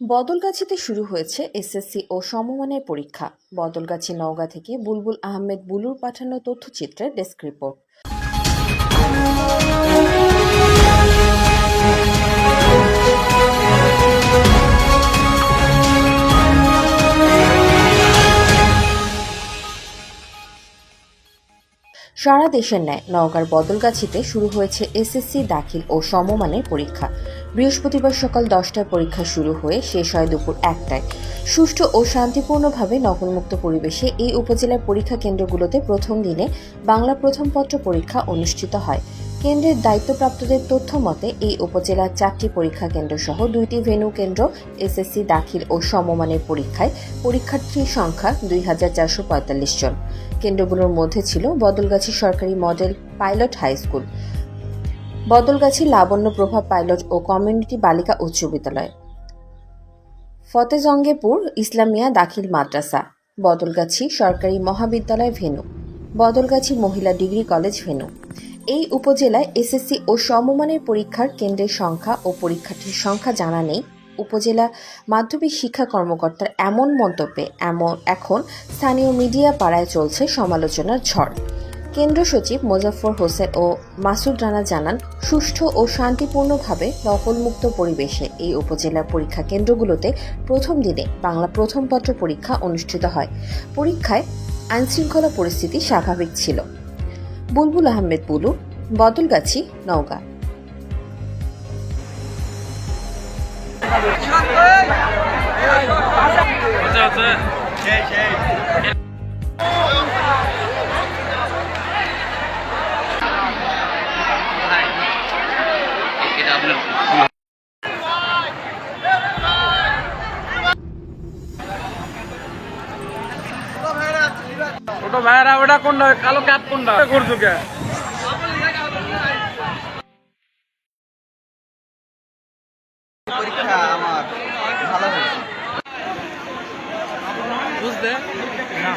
বদলগাছীতে শুরু হয়েছে এসএসসি ও সমমানের পরীক্ষা। বদলগাছী নওগাঁ থেকে বুলবুল আহমেদ বুলুর পাঠানো তথ্যচিত্রের ডেস্ক রিপোর্ট। সারা দেশের ন্যায় নওগাঁর বদলগাছীতে শুরু হয়েছে এসএসসি দাখিল ও সমমানের পরীক্ষা। বৃহস্পতিবার সকাল 10টায় পরীক্ষা শুরু হয়ে শেষ হয় দুপুর 1টায়। সুষ্ঠু ও শান্তিপূর্ণভাবে নকলমুক্ত পরিবেশে এই উপজেলার পরীক্ষা কেন্দ্রগুলোতে প্রথম দিনে বাংলা প্রথম পত্র পরীক্ষা অনুষ্ঠিত হয়। কেন্দ্রের দায়িত্বপ্রাপ্তদের তথ্য মতে এই উপজেলার 4টি পরীক্ষা কেন্দ্র সহ 2টি ভেন্যু কেন্দ্র এসএসসি দাখিল ও সমমানের পরীক্ষায় পরীক্ষার্থীর সংখ্যা 2445 জন। কেন্দ্রগুলোর মধ্যে ছিল বদলগাছী সরকারি model pilot high school, Badalgachhi Labanya Prabha pilot ও কমিউনিটি বালিকা উচ্চ বিদ্যালয়, ফতেজঙ্গেপুর ইসলামিয়া দাখিল মাদ্রাসা, বদলগাছী সরকারি মহাবিদ্যালয় ভেন্যু, বদলগাছী মহিলা ডিগ্রি কলেজ ভেন্যু। এই উপজেলায় এসএসসি ও সমমানের পরীক্ষার কেন্দ্রের সংখ্যা ও পরীক্ষার্থীর সংখ্যা জানা নেই। উপজেলা মাধ্যমিক শিক্ষা কর্মকর্তার এমন মন্তব্যে এখন স্থানীয় মিডিয়া পাড়ায় চলছে সমালোচনার ঝড়। কেন্দ্র সচিব মোজাফফর হোসেন ও মাসুদ রানা জানান, সুষ্ঠু ও শান্তিপূর্ণভাবে নকলমুক্ত পরিবেশে এই উপজেলার পরীক্ষা কেন্দ্রগুলোতে প্রথম দিনে বাংলা প্রথম পত্র পরীক্ষা অনুষ্ঠিত হয়। পরীক্ষায় আইনশৃঙ্খলা পরিস্থিতি স্বাভাবিক ছিল। বুলবুল আহমেদ বুলু, বদলগাছী, নওগাঁ। ছোট ভাইরা ওটা কোনটা কালো ক্যাপ কোনটা করছো কে? পরীক্ষা আমার ভালো হয়েছে। বুঝতে না।